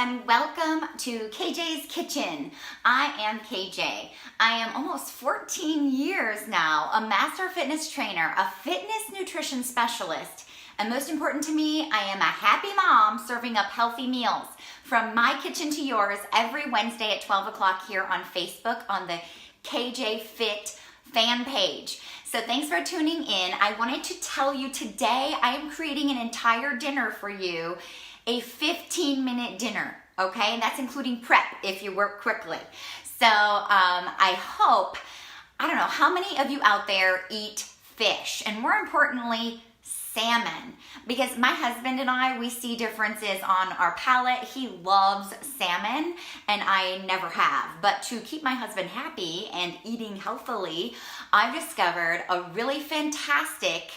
and welcome to KJ's Kitchen. I am KJ. I am almost 14 years now a master fitness trainer, a fitness nutrition specialist, and most important to me, I am a happy mom serving up healthy meals from my kitchen to yours every Wednesday at 12 o'clock here on Facebook on the KJ Fit fan page. So thanks for tuning in. I wanted to tell you today I am creating an entire dinner for you, a 15-minute dinner, okay? And that's including prep if you work quickly. So I hope, I don't know, how many of you out there eat fish? And more importantly, salmon, because my husband and I, we see differences on our palate. He loves salmon and I never have. But to keep my husband happy and eating healthily, I've discovered a really fantastic,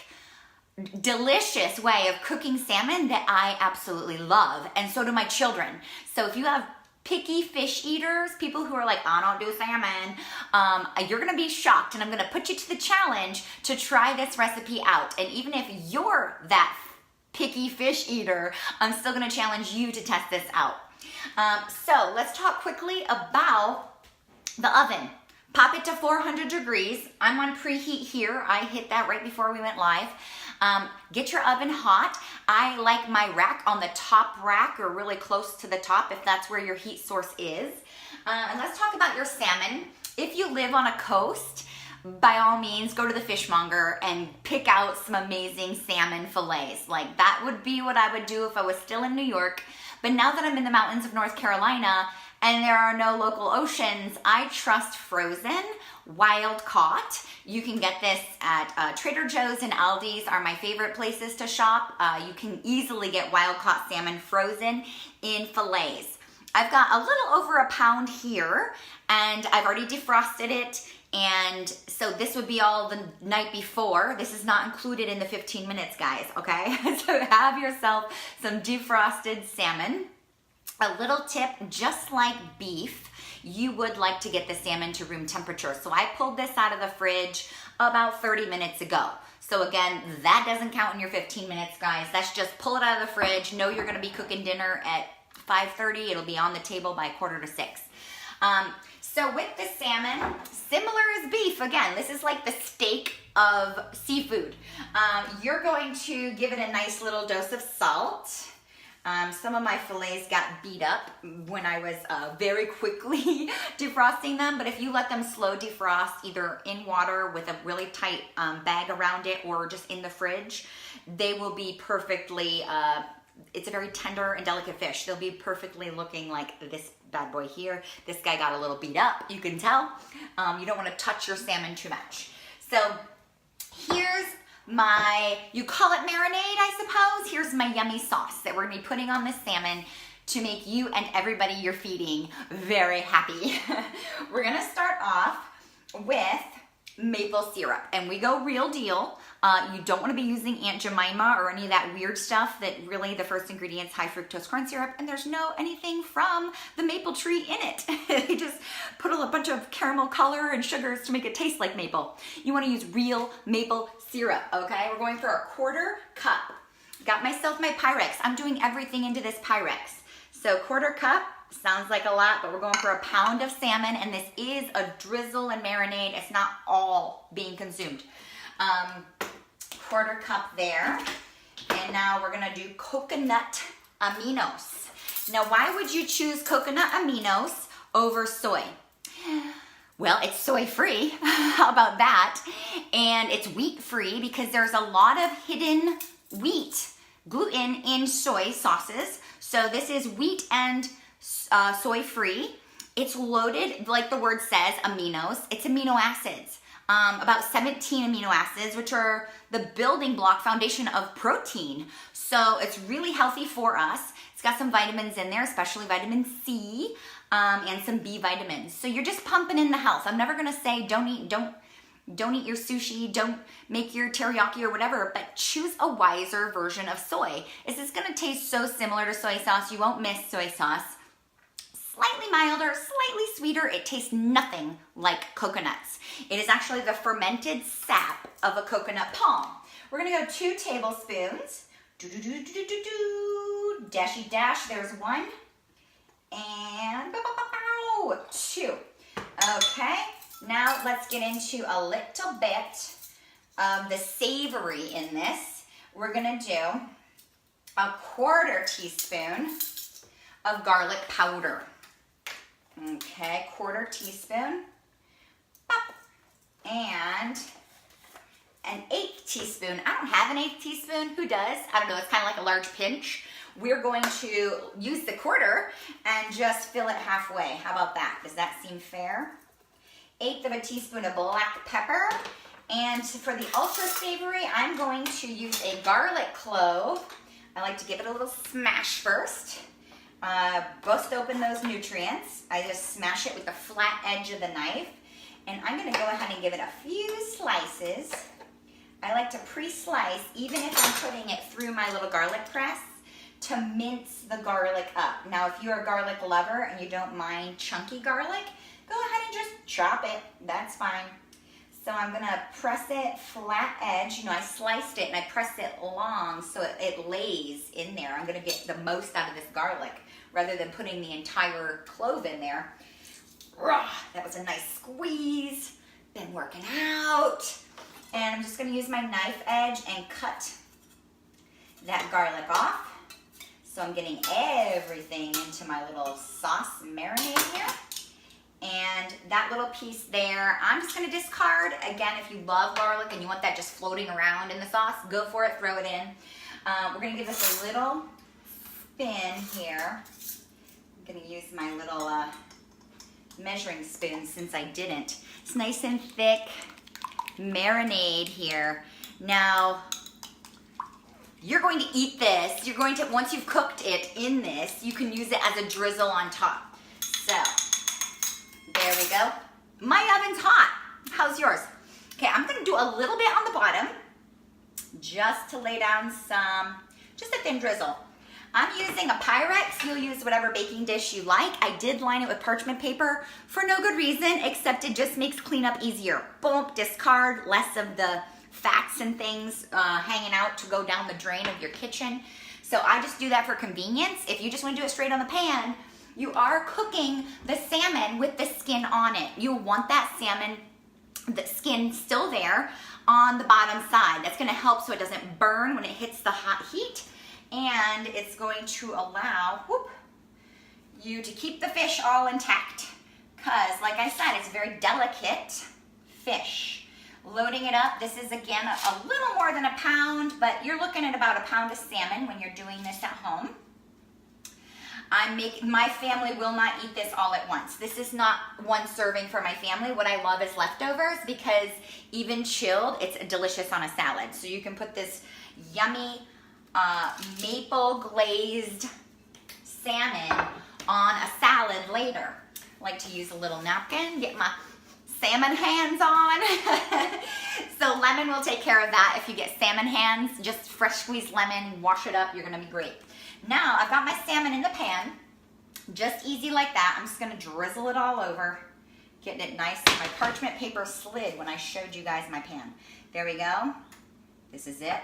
delicious way of cooking salmon that I absolutely love. And so do my children. So if you have picky fish eaters, people who are like, I don't do salmon, you're gonna be shocked, and I'm gonna put you to the challenge to try this recipe out. And even if you're that picky fish eater, I'm still gonna challenge you to test this out. So let's talk quickly about the oven. Pop it to 400 degrees. I'm on preheat here. I hit that right before we went live. Get your oven hot. I like my rack on the top rack or really close to the top if that's where your heat source is. And let's talk about your salmon. If you live on a coast, by all means, go to the fishmonger and pick out some amazing salmon fillets. Like that would be what I would do if I was still in New York. But now that I'm in the mountains of North Carolina and there are no local oceans, I trust frozen, wild caught. You can get this at Trader Joe's and Aldi's are my favorite places to shop. You can easily get wild caught salmon frozen in fillets. I've got a little over a pound here and I've already defrosted it. And so this would be all the night before. This is not included in the 15 minutes, guys, okay? So have yourself some defrosted salmon. A little tip, just like beef, you would like to get the salmon to room temperature. So I pulled this out of the fridge about 30 minutes ago. So again, that doesn't count in your 15 minutes, guys. That's just pull it out of the fridge. Know you're gonna be cooking dinner at 5:30. It'll be on the table by 5:45. So with the salmon, similar as beef, again, this is like the steak of seafood. You're going to give it a nice little dose of salt. Some of my fillets got beat up when I was very quickly defrosting them, but if you let them slow defrost either in water with a really tight bag around it or just in the fridge, they will be perfectly, it's a very tender and delicate fish. They'll be perfectly looking like this bad boy here. This guy got a little beat up, you can tell. You don't want to touch your salmon too much. So here's my, you call it marinade, I suppose. Here's my yummy sauce that we're gonna be putting on this salmon to make you and everybody you're feeding very happy. We're gonna start off with maple syrup, and we go real deal. You don't want to be using Aunt Jemima or any of that weird stuff that really the first ingredient's high fructose corn syrup, and there's no anything from the maple tree in it. They just put a bunch of caramel color and sugars to make it taste like maple. You want to use real maple syrup, okay? We're going for a 1/4 cup. Got myself my Pyrex. I'm doing everything into this Pyrex. So 1/4 cup. Sounds like a lot, but we're going for a pound of salmon, and this is a drizzle and marinade. It's not all being consumed. 1/4 cup there. And now we're gonna do coconut aminos. Now, why would you choose coconut aminos over soy? Well, it's soy-free, how about that? And it's wheat-free because there's a lot of hidden wheat gluten in soy sauces. So this is wheat and soy-free. It's loaded, like the word says, aminos. It's amino acids, about 17 amino acids, which are the building block foundation of protein. So it's really healthy for us. It's got some vitamins in there, especially vitamin C and some B vitamins. So you're just pumping in the health. I'm never gonna say don't eat your sushi, don't make your teriyaki or whatever, but choose a wiser version of soy. Is this gonna taste so similar to soy sauce? You won't miss soy sauce. Slightly milder, slightly sweeter. It tastes nothing like coconuts. It is actually the fermented sap of a coconut palm. We're gonna go 2 tablespoons. Dashy dash, there's one. and 2. Okay, now let's get into a little bit of the savory in this. We're gonna do a 1/4 teaspoon of garlic powder. Okay, 1/4 teaspoon. And an 1/8 teaspoon. I don't have an 1/8 teaspoon. Who does? I don't know. It's kind of like a large pinch. We're going to use the 1/4 and just fill it halfway. How about that? Does that seem fair? 1/8 teaspoon of black pepper. And for the ultra savory, I'm going to use a garlic clove. I like to give it a little smash first. Bust open those nutrients. I just smash it with the flat edge of the knife. And I'm gonna go ahead and give it a few slices. I like to pre-slice, even if I'm putting it through my little garlic press, to mince the garlic up. Now, if you're a garlic lover and you don't mind chunky garlic, go ahead and just chop it, that's fine. So I'm gonna press it flat edge. You know, I sliced it and I pressed it long so it lays in there. I'm gonna get the most out of this garlic rather than putting the entire clove in there. That was a nice squeeze. Been working out. And I'm just gonna use my knife edge and cut that garlic off. So I'm getting everything into my little sauce marinade here. And that little piece there, I'm just gonna discard. Again, if you love garlic and you want that just floating around in the sauce, go for it, throw it in. We're gonna give this a little spin here. I'm gonna use my little measuring spoon since I didn't. It's nice and thick marinade here. Now, you're going to eat this. You're going to, once you've cooked it in this, you can use it as a drizzle on top. So, there we go. My oven's hot. How's yours? Okay, I'm gonna do a little bit on the bottom just to lay down some, just a thin drizzle. I'm using a Pyrex. You'll use whatever baking dish you like. I did line it with parchment paper for no good reason, except it just makes cleanup easier. Boom, discard, less of the fats and things hanging out to go down the drain of your kitchen. So I just do that for convenience. If you just want to do it straight on the pan, you are cooking the salmon with the skin on it. You'll want that salmon, the skin still there on the bottom side. That's gonna help so it doesn't burn when it hits the hot heat. And it's going to allow you to keep the fish all intact. Because, like I said, it's a very delicate fish. Loading it up, this is again a little more than a pound, but you're looking at about a pound of salmon when you're doing this at home. My family will not eat this all at once. This is not one serving for my family. What I love is leftovers because even chilled, it's delicious on a salad. So you can put this yummy maple glazed salmon on a salad later. I like to use a little napkin, get my salmon hands on. So lemon will take care of that. If you get salmon hands, just fresh squeezed lemon, wash it up, you're gonna be great. Now I've got my salmon in the pan, just easy like that. I'm just gonna drizzle it all over, getting it nice. My parchment paper slid when I showed you guys my pan. There we go. This is it.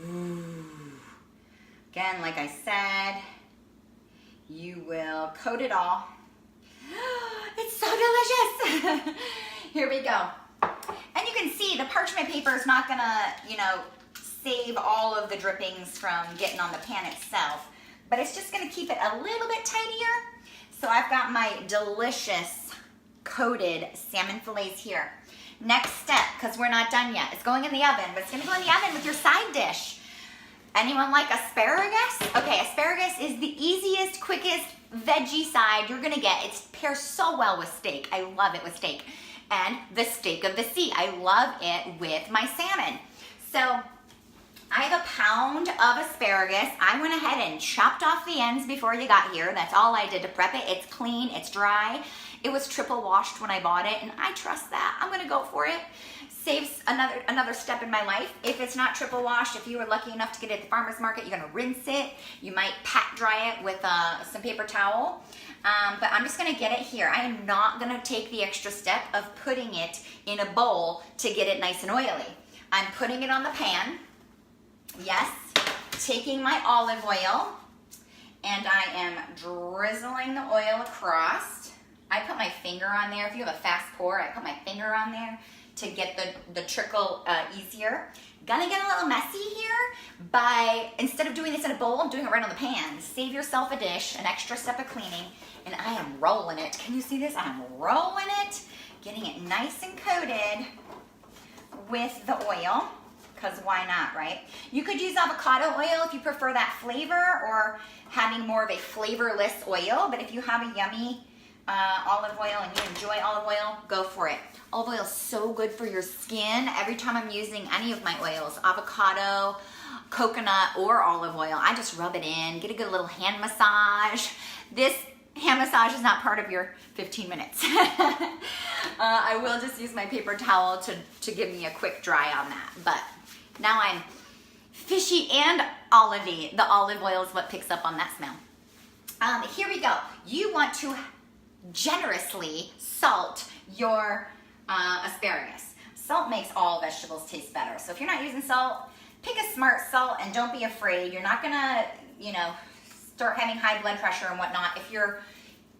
Ooh. Again, like I said, you will coat it all. It's so delicious. Here we go. And you can see the parchment paper is not gonna, save all of the drippings from getting on the pan itself, but it's just gonna keep it a little bit tidier. So I've got my delicious coated salmon fillets here. Next step, because we're not done yet, it's going in the oven, but it's gonna go in the oven with your side dish. Anyone like asparagus? Okay, asparagus is the easiest, quickest veggie side you're gonna get. It pairs so well with steak. I love it with steak. And the steak of the sea. I love it with my salmon. So I have a pound of asparagus. I went ahead and chopped off the ends before you got here. That's all I did to prep it. It's clean, it's dry. It was triple washed when I bought it, and I trust that. I'm gonna go for it. Saves another step in my life. If it's not triple washed, if you were lucky enough to get it at the farmer's market, you're gonna rinse it. You might pat dry it with some paper towel. But I'm just gonna get it here. I am not gonna take the extra step of putting it in a bowl to get it nice and oily. I'm putting it on the pan. Yes, taking my olive oil and I am drizzling the oil across. I put my finger on there. If you have a fast pour, I put my finger on there to get the trickle easier. Gonna get a little messy here by, instead of doing this in a bowl, I'm doing it right on the pan. Save yourself a dish, an extra step of cleaning, and I am rolling it. Can you see this? I'm rolling it, getting it nice and coated with the oil, because why not, right? You could use avocado oil if you prefer that flavor, or having more of a flavorless oil, but if you have a yummy olive oil and you enjoy olive oil, go for it. Olive oil is so good for your skin. Every time I'm using any of my oils, avocado, coconut, or olive oil, I just rub it in, get a good little hand massage. This hand massage is not part of your 15 minutes. I will just use my paper towel to give me a quick dry on that. But now I'm fishy and olivey. The olive oil is what picks up on that smell. Here we go. You want to generously salt your asparagus. Salt makes all vegetables taste better. So if you're not using salt, pick a smart salt and don't be afraid. You're not gonna, start having high blood pressure and whatnot. If you're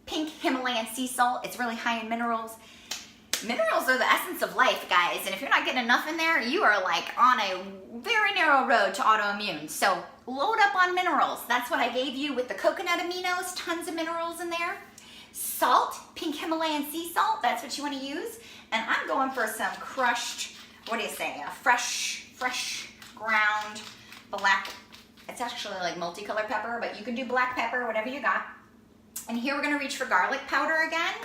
pink Himalayan sea salt, it's really high in minerals. Minerals are the essence of life, guys. And if you're not getting enough in there, you are like on a very narrow road to autoimmune. So load up on minerals. That's what I gave you with the coconut aminos, tons of minerals in there. Salt, pink Himalayan sea salt, that's what you want to use. And I'm going for some crushed, what do you say, a fresh ground black, it's actually like multicolored pepper, but you can do black pepper, whatever you got. And here we're going to reach for garlic powder again.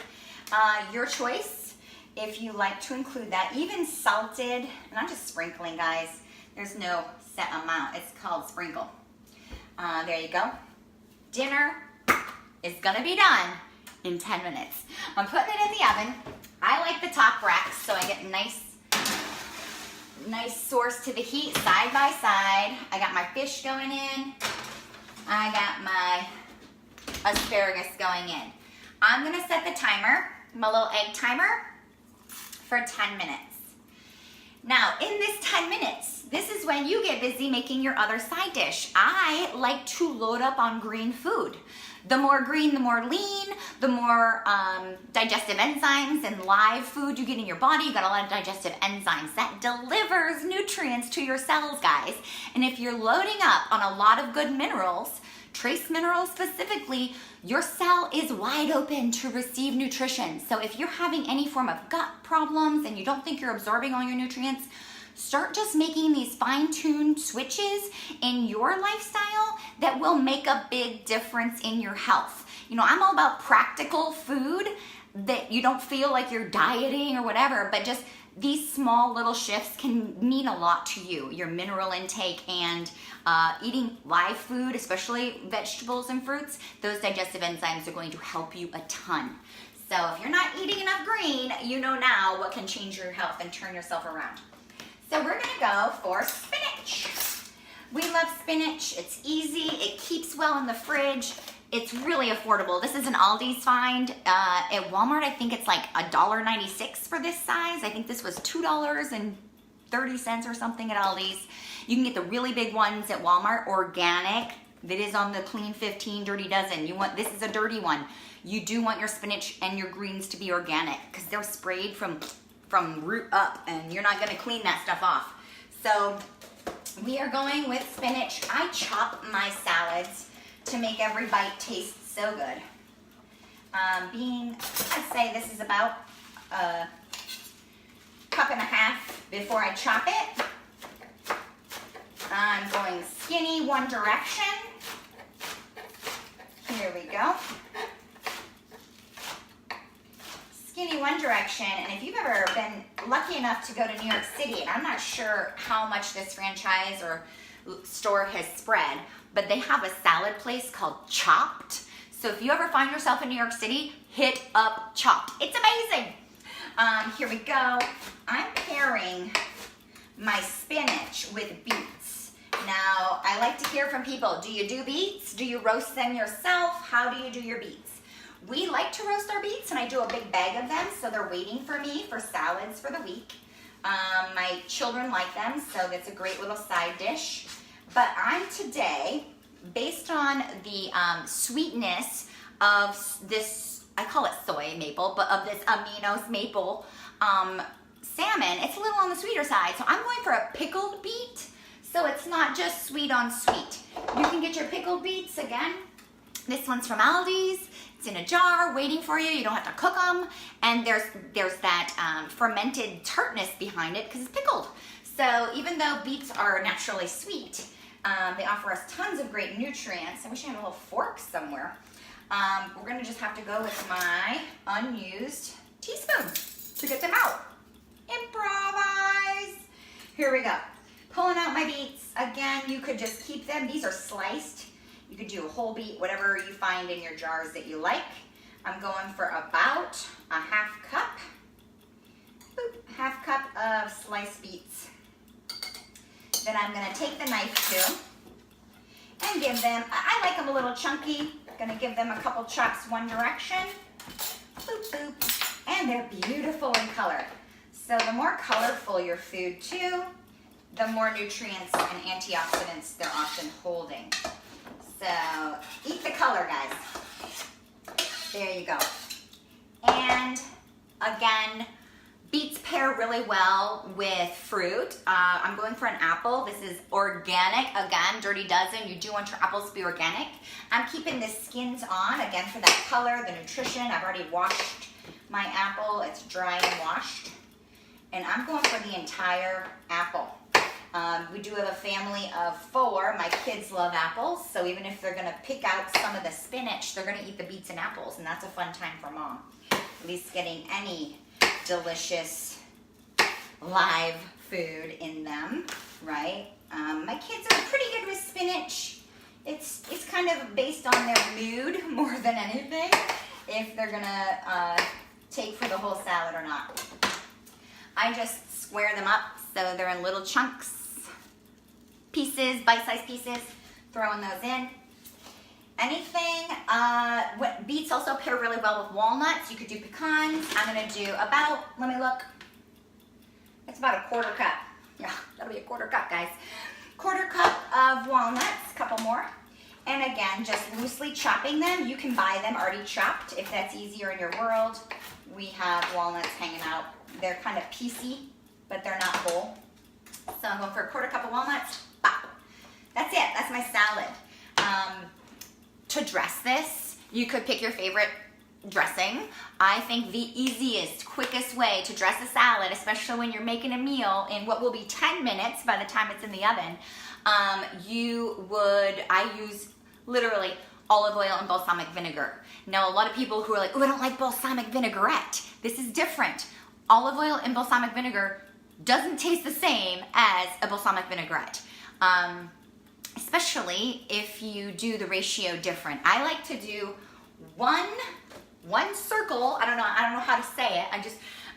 Your choice if you like to include that. Even salted, and I'm just sprinkling, guys. There's no set amount. It's called sprinkle. There you go. Dinner is going to be done in 10 minutes. I'm putting it in the oven. I like the top rack so I get nice source to the heat side by side. I got my fish going in. I got my asparagus going in. I'm gonna set the timer, Milou Egg timer, for 10 minutes. Now, in this 10 minutes, this is when you get busy making your other side dish. I like to load up on green food. The more green, the more lean, the more digestive enzymes and live food you get in your body. You got a lot of digestive enzymes that delivers nutrients to your cells, guys. And if you're loading up on a lot of good minerals, trace minerals specifically, your cell is wide open to receive nutrition. So if you're having any form of gut problems and you don't think you're absorbing all your nutrients, start just making these fine-tuned switches in your lifestyle that will make a big difference in your health. I'm all about practical food that you don't feel like you're dieting or whatever, but just these small little shifts can mean a lot to you, your mineral intake, and eating live food, especially vegetables and fruits. Those digestive enzymes are going to help you a ton. So if you're not eating enough green, you know now what can change your health and turn yourself around. So we're gonna go for spinach. We love spinach. It's easy, it keeps well in the fridge. It's really affordable. This is an Aldi's find. At Walmart, I think it's like $1.96 for this size. I think this was $2.30 or something at Aldi's. You can get the really big ones at Walmart, organic. That is on the clean 15 dirty dozen. This is a dirty one. You do want your spinach and your greens to be organic because they're sprayed from root up, and you're not gonna clean that stuff off. So we are going with spinach. I chop my salads to make every bite taste so good. I'd say this is about a cup and a half before I chop it. I'm going skinny one direction. Here we go. Skinny one direction, and if you've ever been lucky enough to go to New York City, and I'm not sure how much this franchise or store has spread, but they have a salad place called Chopped. So if you ever find yourself in New York City, hit up Chopped. It's amazing. Here we go. I'm pairing my spinach with beets. Now, I like to hear from people. Do you do beets? Do you roast them yourself? How do you do your beets? We like to roast our beets, and I do a big bag of them, so they're waiting for me for salads for the week. My children like them, so that's a great little side dish. But I'm today, based on on the sweetness of this, I call it soy maple, but of this aminos maple salmon. It's a little on the sweeter side, so I'm going for a pickled beet, so it's not just sweet on sweet. You can get your pickled beets again. This one's from Aldi's. It's in a jar waiting for you. You don't have to cook them. And there's that fermented tartness behind it because it's pickled. So even though beets are naturally sweet, they offer us tons of great nutrients. I wish I had a little fork somewhere. We're gonna just have to go with my unused teaspoon to get them out. Improvise. Here we go. Pulling out my beets. Again, you could just keep them. These are sliced. You could do a whole beet, whatever you find in your jars that you like. I'm going for about a half cup. Boop, half cup of sliced beets. Then I'm gonna take the knife to and give them, I like them a little chunky. Gonna give them a couple chops one direction. Boop, boop. And they're beautiful in color. So the more colorful your food too, the more nutrients and antioxidants they're often holding. So eat the color, guys. There you go. And again, beets pair really well with fruit. I'm going for an apple. This is organic. Again, Dirty Dozen. You do want your apples to be organic. I'm keeping the skins on, again, for that color, the nutrition. I've already washed my apple. It's dry and washed. And I'm going for the entire apple. We do have a family of 4. My kids love apples, so even if they're gonna pick out some of the spinach, they're gonna eat the beets and apples, and that's a fun time for mom. At least getting any delicious live food in them, right? My kids are pretty good with spinach. It's kind of based on their mood more than anything, if they're gonna take for the whole salad or not. I just square them up so they're in little chunks, pieces, bite-sized pieces, throwing those in. Anything, beets also pair really well with walnuts. You could do pecans. I'm gonna do about, let me look, it's about a 1/4 cup. Yeah, that'll be a 1/4 cup, guys. 1/4 cup of walnuts, a couple more. And again, just loosely chopping them. You can buy them already chopped if that's easier in your world. We have walnuts hanging out. They're kind of piecey, but they're not whole. So I'm going for a 1/4 cup of walnuts. Bop. That's it, that's my salad. To dress this, you could pick your favorite dressing. I think the easiest, quickest way to dress a salad, especially when you're making a meal in what will be 10 minutes by the time it's in the oven, I use literally olive oil and balsamic vinegar. Now, a lot of people who are like, oh, I don't like balsamic vinaigrette. This is different. Olive oil and balsamic vinegar doesn't taste the same as a balsamic vinaigrette. Especially if you do the ratio different. I like to do one circle, I don't know how to say it.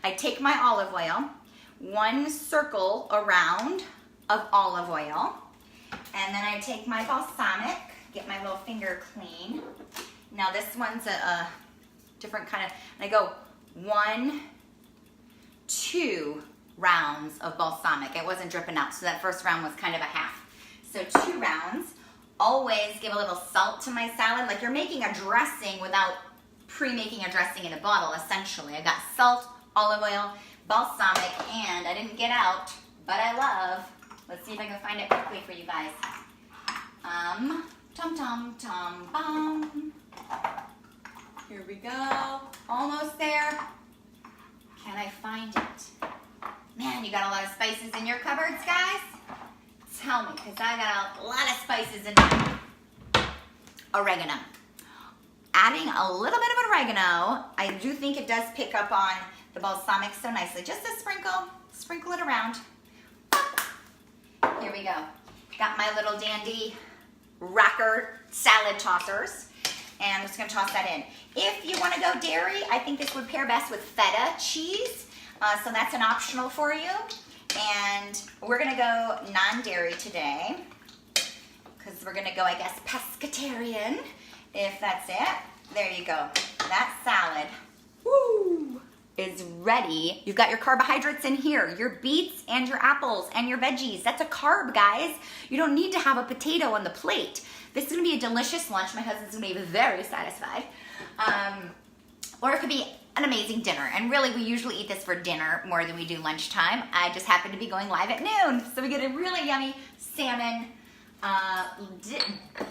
I take my olive oil, 1 circle around of olive oil, and then I take my balsamic, get my little finger clean. Now this one's a different kind of, and I go 1, 2 rounds of balsamic. It wasn't dripping out, so that first round was kind of a half. So 2 rounds. Always give a little salt to my salad, like you're making a dressing without pre-making a dressing in a bottle, essentially. I got salt, olive oil, balsamic, and I didn't get out, but I love, let's see if I can find it quickly for you guys. Bum. Here we go, almost there. Can I find it? Man, you got a lot of spices in your cupboards, guys? Tell me, because I got a lot of spices in there. Oregano. Adding a little bit of oregano. I do think it does pick up on the balsamic so nicely. Just a sprinkle it around. Here we go. Got my little dandy rocker salad tossers. And I'm just gonna toss that in. If you wanna go dairy, I think this would pair best with feta cheese. So that's an optional for you. And we're gonna go non-dairy today because we're gonna go, I guess, pescatarian, if that's it. There you go, that salad. Woo! is ready. You've got your carbohydrates in here, your beets and your apples and your veggies. That's a carb, guys. You don't need to have a potato on the plate. This is gonna be a delicious lunch. My husband's gonna be very satisfied. Or it could be an amazing dinner. And really, we usually eat this for dinner more than we do lunchtime. I just happen to be going live at noon. So we get a really yummy salmon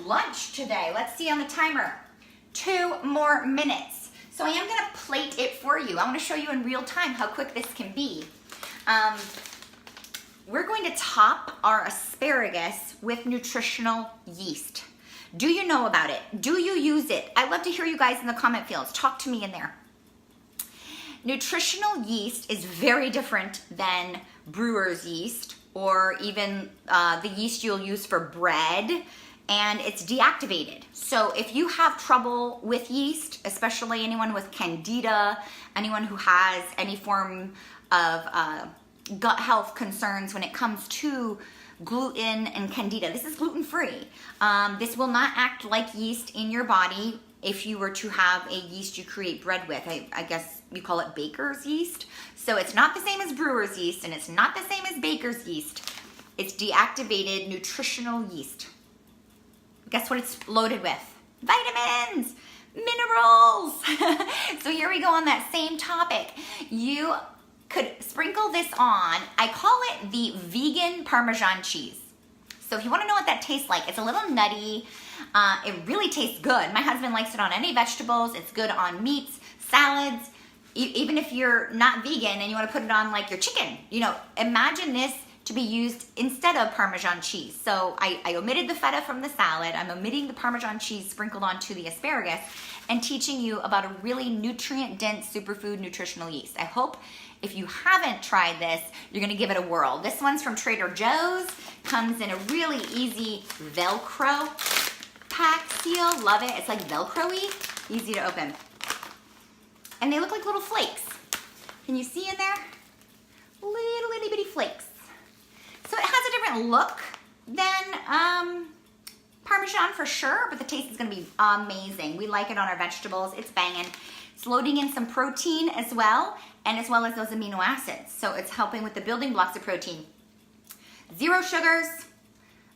lunch today. Let's see on the timer. 2 more minutes. So I am gonna plate it for you. I wanna show you in real time how quick this can be. We're going to top our asparagus with nutritional yeast. Do you know about it? Do you use it? I'd love to hear you guys in the comment fields. Talk to me in there. Nutritional yeast is very different than brewer's yeast or even the yeast you'll use for bread, and it's deactivated. So if you have trouble with yeast, especially anyone with candida, anyone who has any form of gut health concerns when it comes to gluten and candida, this is gluten-free. This will not act like yeast in your body if you were to have a yeast you create bread with. I guess you call it baker's yeast. So it's not the same as brewer's yeast, and it's not the same as baker's yeast. It's deactivated nutritional yeast. Guess what it's loaded with? Vitamins, minerals. So here we go on that same topic. You could sprinkle this on. I call it the vegan Parmesan cheese. So if you want to know what that tastes like, it's a little nutty. It really tastes good. My husband likes it on any vegetables. It's good on meats, salads. Even if you're not vegan and you want to put it on like your chicken, you know, imagine this to be used instead of Parmesan cheese. So I omitted the feta from the salad. I'm omitting the Parmesan cheese sprinkled onto the asparagus and teaching you about a really nutrient-dense superfood nutritional yeast. I hope if you haven't tried this, you're gonna give it a whirl. This one's from Trader Joe's. Comes in a really easy Velcro pack seal. Love it. It's like Velcro-y, easy to open. And they look like little flakes. Can you see in there? Little itty bitty flakes. So it has a different look than Parmesan for sure, but the taste is gonna be amazing. We like it on our vegetables. It's banging. It's loading in some protein as well as those amino acids. So it's helping with the building blocks of protein. 0 sugars,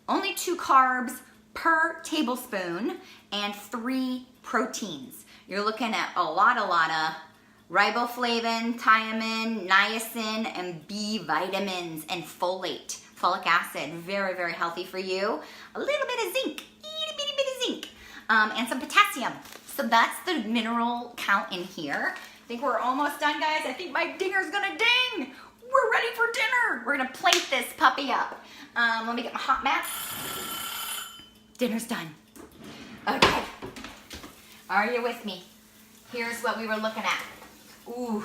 only 2 carbs per tablespoon, and 3 proteins. You're looking at a lot of riboflavin, thiamine, niacin, and B vitamins, and folate, folic acid. Very, very healthy for you. A little bit of zinc, itty bitty bit of zinc, and some potassium. So that's the mineral count in here. I think we're almost done, guys. I think my dinger's gonna ding. We're ready for dinner. We're gonna plate this puppy up. Let me get my hot mat. Dinner's done. Okay. Are you with me? Here's what we were looking at. Ooh,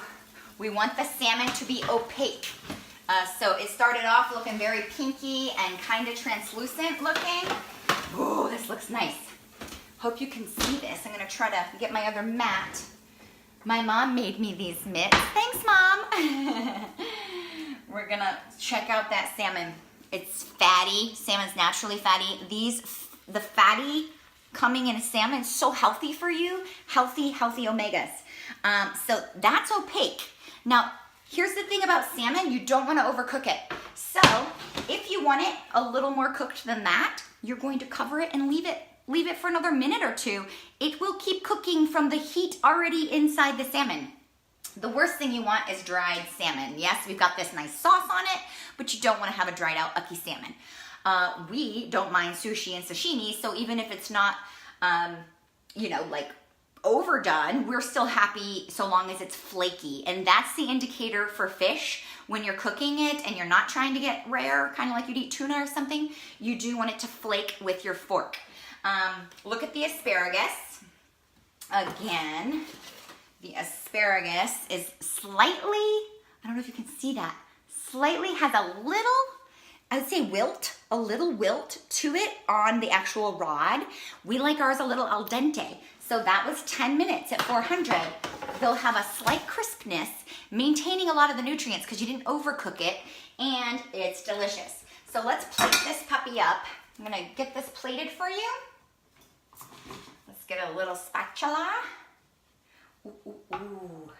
we want the salmon to be opaque. So it started off looking very pinky and kind of translucent looking. Ooh, this looks nice. Hope you can see this. I'm gonna try to get my other mat. My mom made me these mitts. Thanks, Mom. We're gonna check out that salmon. It's fatty. Salmon's naturally fatty. The fatty coming in a salmon is so healthy for you. Healthy omegas. So that's opaque. Now, here's the thing about salmon. You don't want to overcook it. So if you want it a little more cooked than that, you're going to cover it and leave it for another minute or 2. It will keep cooking from the heat already inside the salmon. The worst thing you want is dried salmon. Yes, we've got this nice sauce on it, but you don't want to have a dried out ucky salmon. We don't mind sushi and sashimi, so even if it's not, like overdone, we're still happy so long as it's flaky. And that's the indicator for fish. When you're cooking it and you're not trying to get rare, kind of like you'd eat tuna or something, you do want it to flake with your fork. Look at the asparagus. Again, the asparagus is slightly, I don't know if you can see that, slightly has a little, I would say a little wilt to it on the actual rod. We like ours a little al dente. So that was 10 minutes at 400. They'll have a slight crispness, maintaining a lot of the nutrients because you didn't overcook it, and it's delicious. So let's plate this puppy up. I'm gonna get this plated for you. Let's get a little spatula. Ooh, ooh, ooh.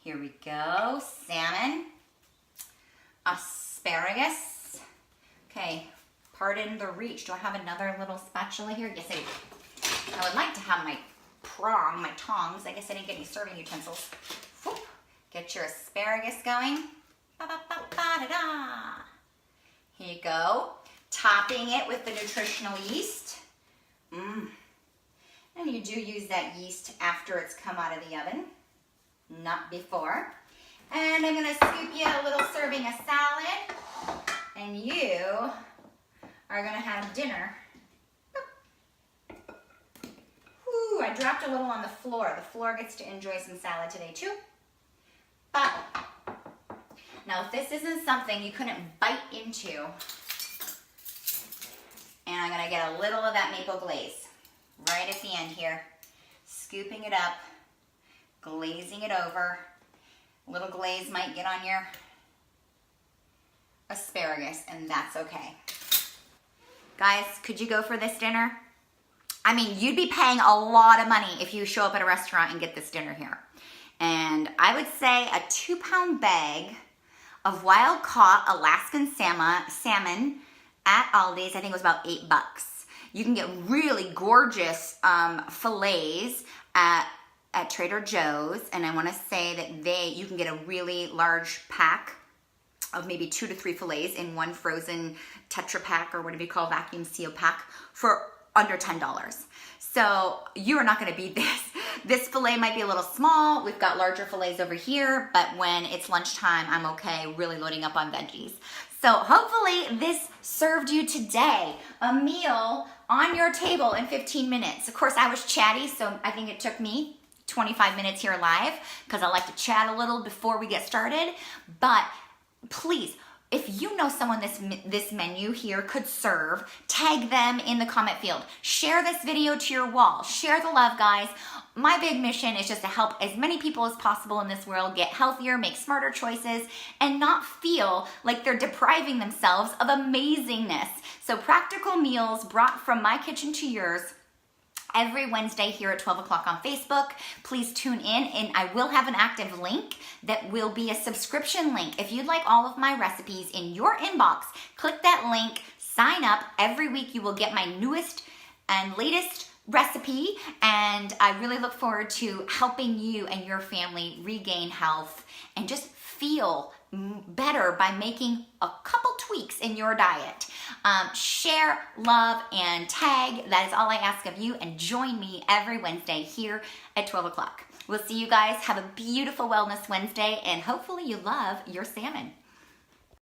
Here we go, salmon, asparagus. Okay, pardon the reach. Do I have another little spatula here? Yes, I do. I would like to have my tongs. I guess I didn't get any serving utensils. Whoop. Get your asparagus going. Ba-ba-ba-ba-da-da. Here you go. Topping it with the nutritional yeast. And you do use that yeast after it's come out of the oven, not before. And I'm gonna scoop you a little serving of salad, and you are gonna have dinner. Ooh, I dropped a little on the floor. The floor gets to enjoy some salad today too. But now if this isn't something you couldn't bite into, and I'm gonna get a little of that maple glaze right at the end here, scooping it up, glazing it over. A little glaze might get on your asparagus, and that's okay. Guys, could you go for this dinner? I mean, you'd be paying a lot of money if you show up at a restaurant and get this dinner here. And I would say a 2-pound bag of wild-caught Alaskan salmon at Aldi's, I think it was about $8. You can get really gorgeous fillets at Trader Joe's, and I want to say that you can get a really large pack of maybe 2 to 3 fillets in one frozen Tetra pack, or whatever you call vacuum seal pack, for under $10. So you are not going to beat this. This fillet might be a little small. We've got larger fillets over here, but when it's lunchtime, I'm okay really loading up on veggies. So hopefully this served you today, a meal on your table in 15 minutes. Of course, I was chatty, so I think it took me 25 minutes here live because I like to chat a little before we get started. But please, if you know someone this menu here could serve, tag them in the comment field. Share this video to your wall. Share the love, guys. My big mission is just to help as many people as possible in this world get healthier, make smarter choices, and not feel like they're depriving themselves of amazingness. So practical meals brought from my kitchen to yours every Wednesday here at 12 o'clock on Facebook. Please tune in, and I will have an active link that will be a subscription link. If you'd like all of my recipes in your inbox, click that link, sign up. Every week you will get my newest and latest recipe, and I really look forward to helping you and your family regain health and just feel better by making a couple tweaks in your diet. Share, love, and tag. That is all I ask of you, and join me every Wednesday here at 12 o'clock. We'll see you guys. Have a beautiful Wellness Wednesday, and hopefully you love your salmon.